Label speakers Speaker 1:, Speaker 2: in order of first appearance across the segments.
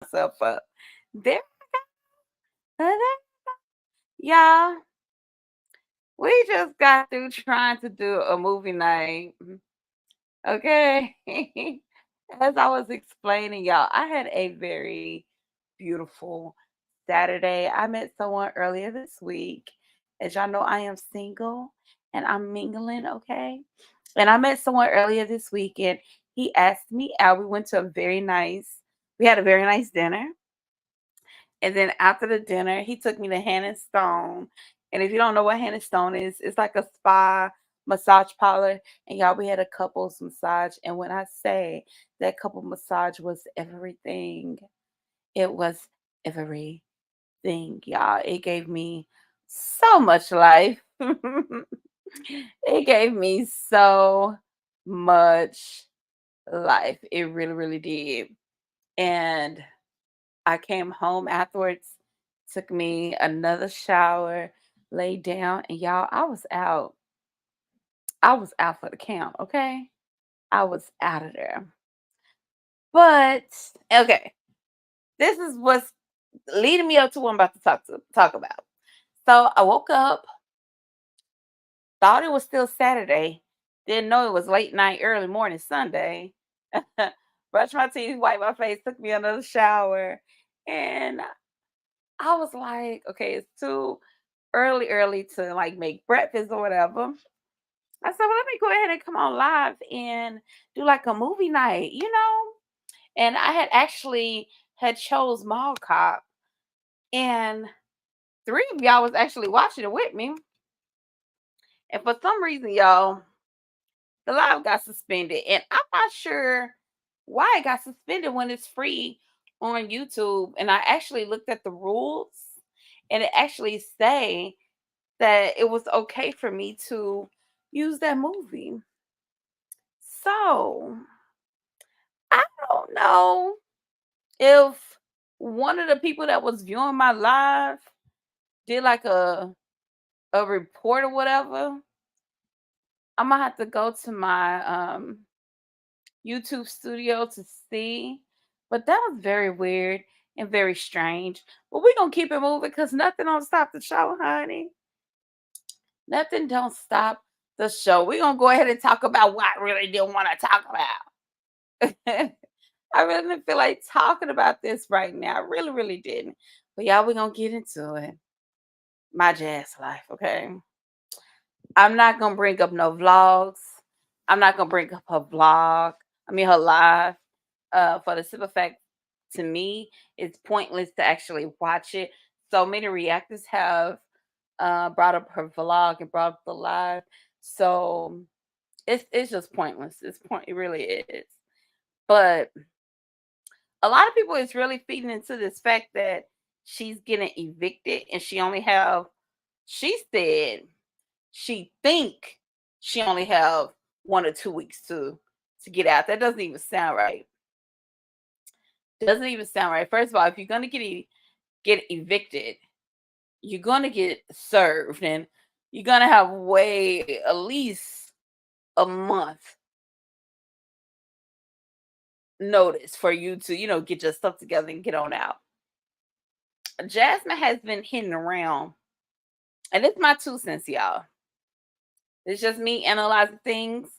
Speaker 1: myself up. There, there- y'all, we just got through trying to do a movie night. Okay. As I was explaining, y'all, I had a very beautiful Saturday. I met someone earlier this week. As y'all know, I am single and I'm mingling, okay? And I met someone earlier this week and he asked me out. We went to we had a very nice dinner. And then after the dinner, he took me to Hannah Stone. And if you don't know what Hannah Stone is, it's like a spa massage parlor. And y'all, we had a couples massage. And when I say that couple massage was everything, it was everything, y'all. It gave me so much life. It gave me so much life. It really, really did. And I came home afterwards, took me another shower, laid down, and y'all, I was out. I was out for the count, okay? I was out of there. But okay, this is what's leading me up to what I'm about to talk about. So I woke up, thought it was still Saturday, didn't know it was late night, early morning Sunday. Brushed my teeth, wiped my face, took me another shower, and I was like, okay, it's too early to like make breakfast or whatever. I said, well, let me go ahead and come on live and do like a movie night, you know? And I had actually had chose Mall Cop, and three of y'all was actually watching it with me. And for some reason, y'all, the live got suspended. And I'm not sure why it got suspended when it's free on YouTube. And I actually looked at the rules and it actually say that it was okay for me to use that movie. So I don't know if one of the people that was viewing my live did like a report or whatever. I'm gonna have to go to my YouTube studio to see. But that was very weird and very strange. But we're gonna keep it moving because nothing don't stop the show, honey. Nothing don't stop the show. We're gonna go ahead and talk about what I really didn't want to talk about. I really didn't feel like talking about this right now. I really, really didn't. But y'all, we're gonna get into it. My jazz life, okay? I'm not gonna bring up no vlogs. I'm not gonna bring up her vlog. I mean her live. For the simple fact, to me, it's pointless to actually watch it. So many reactors have brought up her vlog and brought up the live. So it's just pointless. It really is. But a lot of people is really feeding into this fact that she's getting evicted and she said she think she only have 1 or 2 weeks to get out. That doesn't even sound right. Doesn't even sound right. First of all, if you're gonna get evicted, you're gonna get served and you're gonna have way at least a month notice for you to, get your stuff together and get on out. Jasmine has been hidden around, and it's my 2 cents, y'all. It's just me analyzing things.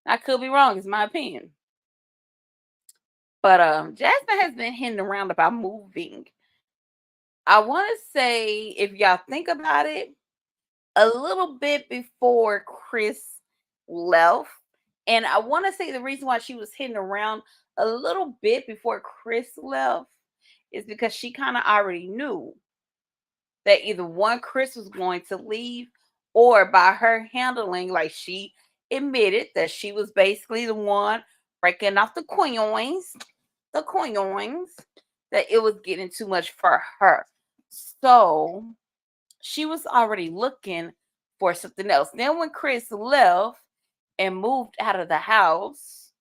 Speaker 1: I could be wrong, it's my opinion. But Jasmine has been hidden around about moving. I want to say, if y'all think about it, a little bit before Chris left. And I want to say the reason why she was hidden around a little bit before Chris left is because she kind of already knew that either one, Chris was going to leave, or by her handling, like she admitted that she was basically the one breaking off the coins, that it was getting too much for her. So she was already looking for something else. Then when Chris left and moved out of the house,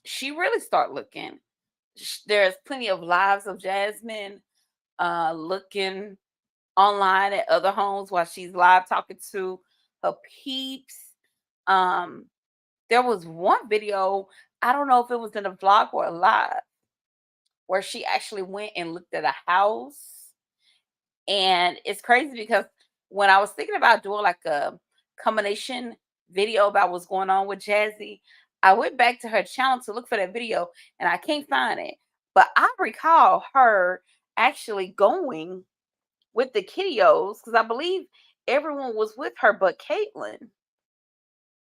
Speaker 1: she really started looking. There's plenty of lives of Jasmine looking online at other homes while she's live talking to her peeps. Um, there was one video, I don't know if it was in a vlog or a live, where she actually went and looked at a house. And it's crazy because when I was thinking about doing like a combination video about what's going on with Jazzy, I went back to her channel to look for that video and I can't find it. But I recall her actually going with the kiddios because I believe everyone was with her but Caitlyn.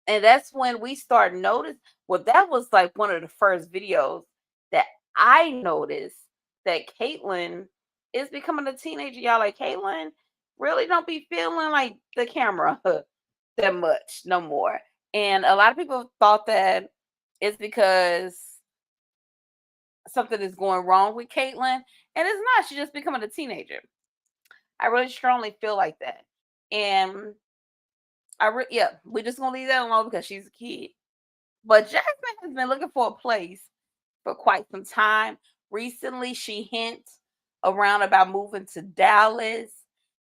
Speaker 1: And that's when we started notice. Well, that was like one of the first videos that I noticed that Caitlyn is becoming a teenager. Y'all like Caitlyn really don't be feeling like the camera that much no more. And a lot of people thought that it's because something is going wrong with Caitlyn, and it's not. She's just becoming a teenager. I really strongly feel like that. And yeah, we're just gonna leave that alone because she's a kid. But Jasmine has been looking for a place for quite some time. Recently, she hint around about moving to Dallas.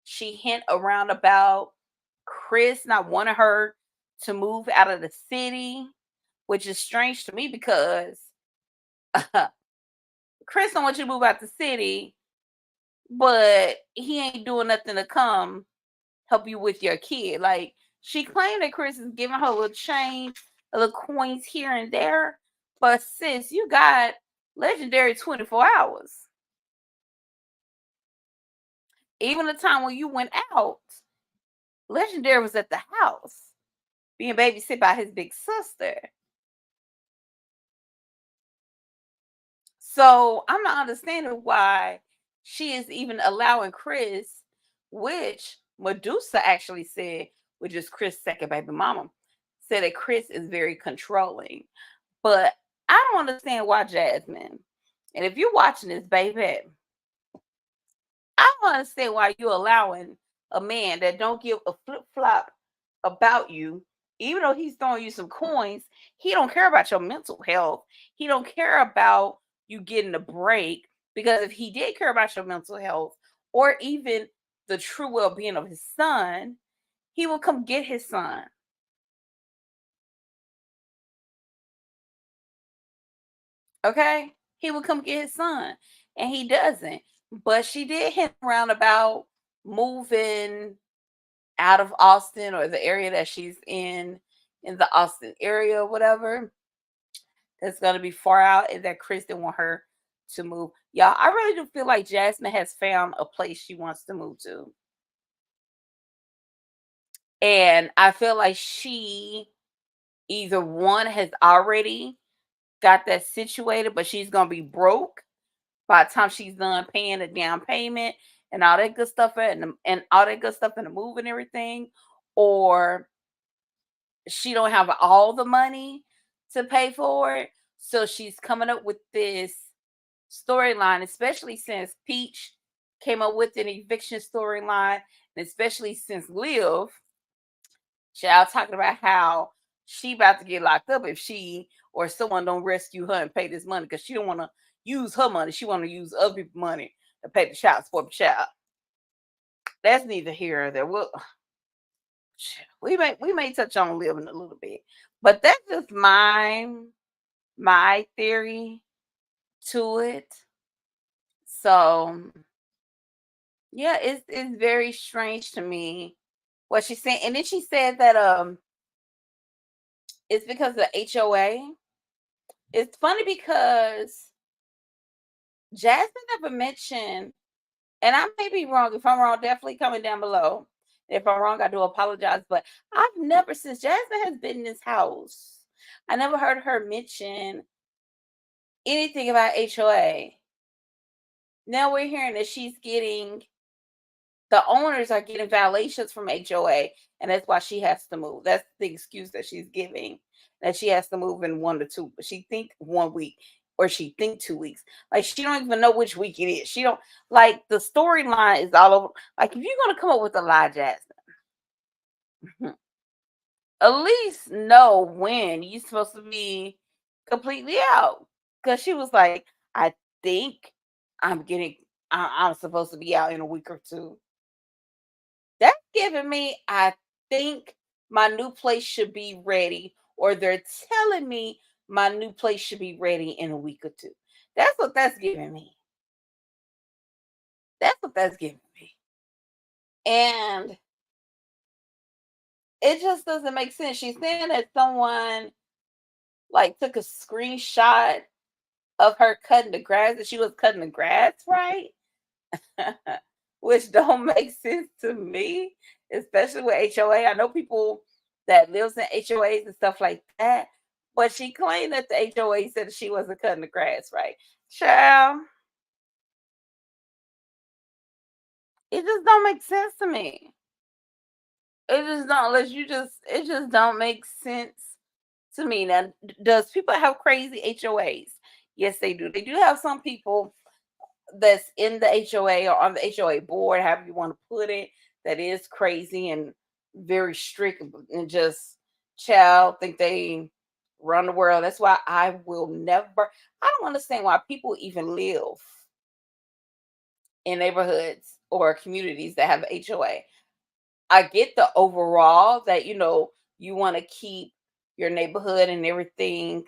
Speaker 1: She hint around about Chris not wanting her to move out of the city, which is strange to me because Chris don't want you to move out the city, but he ain't doing nothing to come help you with your kid. Like she claimed that Chris is giving her a little change, a little coins here and there. But sis, you got legendary 24 hours. Even the time when you went out, legendary was at the house being babysit by his big sister. So I'm not understanding why she is even allowing Chris, which Medusa actually said, which is Chris' second baby mama, said that Chris is very controlling. But I don't understand why Jasmine. And if you're watching this, baby, I don't understand why you're allowing a man that don't give a flip flop about you, even though he's throwing you some coins, he don't care about your mental health. He don't care about you getting a break because if he did care about your mental health or even the true well-being of his son, he will come get his son. Okay? He would come get his son. And he doesn't. But she did hint around about moving out of Austin or the area that she's in the Austin area or whatever. That's gonna be far out and that Chris didn't want her to move. Y'all, I really do feel like Jasmine has found a place she wants to move to. And I feel like she either one has already got that situated, but she's gonna be broke by the time she's done paying the down payment and all that good stuff and all that good stuff in the move and everything, or she don't have all the money to pay for it. So she's coming up with this storyline, especially since Peach came up with an eviction storyline, and especially since Liv, child talking about how she about to get locked up if she or someone don't rescue her and pay this money because she don't want to use her money. She want to use other people's money to pay the child support child. That's neither here or there. We may touch on living a little bit, but that's just my theory to it. So yeah, it's very strange to me what she's saying. And then she said that it's because of the HOA. It's funny because Jasmine never mentioned, and I may be wrong. If I'm wrong, definitely comment down below. If I'm wrong, I do apologize. But I've never, since Jasmine has been in this house, I never heard her mention anything about HOA. Now we're hearing that she's getting the owners are getting violations from HOA, and that's why she has to move. That's the excuse that she's giving, that she has to move in 1 to 2. But she think 1 week or she think 2 weeks. Like she don't even know which week it is. She don't like the storyline is all over. Like if you're gonna come up with a lie, Jasmine, at least know when you're supposed to be completely out. Because she was like, I think I'm getting. I'm supposed to be out in a week or two. That's giving me, I think my new place should be ready, or they're telling me my new place should be ready in a week or two. That's what that's giving me. That's what that's giving me. And it just doesn't make sense. She's saying that someone like took a screenshot of her cutting the grass, and she was cutting the grass right. Which don't make sense to me, especially with HOA. I know people that lives in HOAs and stuff like that, but she claimed that the HOA said that she wasn't cutting the grass right. Child, it just don't make sense to me. It just don't unless you just it just don't make sense to me. Now, does people have crazy HOAs? Yes, they do. They do have some people that's in the HOA or on the HOA board, however you want to put it, that is crazy and very strict and just child think they run the world. That's why I will never. I don't understand why people even live in neighborhoods or communities that have HOA. I get the overall that you want to keep your neighborhood and everything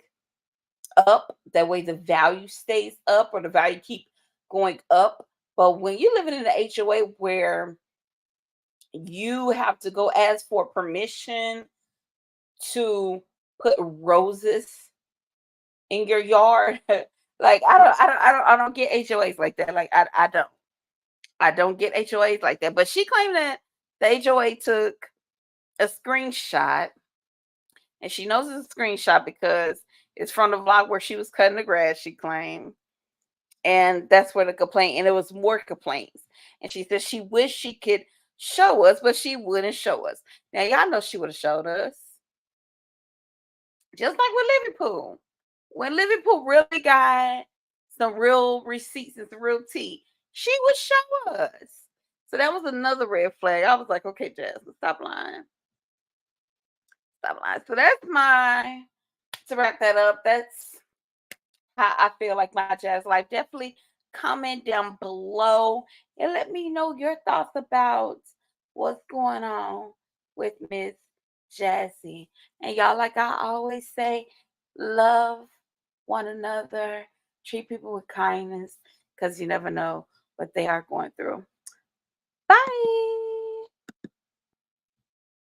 Speaker 1: up. That way the value stays up or the value keep going up. But when you're living in an HOA where you have to go ask for permission to put roses in your yard, like I don't get HOAs like that. Like I don't get HOAs like that. But she claimed that the HOA took a screenshot, and she knows it's a screenshot because it's from the vlog where she was cutting the grass. She claimed. And that's where the complaint, and it was more complaints. And she said she wished she could show us, but she wouldn't show us. Now y'all know she would have showed us. Just like with Liverpool. When Liverpool really got some real receipts and some real tea, she would show us. So that was another red flag. I was like, okay, Jasmine, stop lying. Stop lying. So that's my to wrap that up. That's how I feel like my jazz life. Definitely comment down below and let me know your thoughts about what's going on with Miss Jazzy. And y'all, like I always say, love one another, treat people with kindness, because you never know what they are going through. Bye.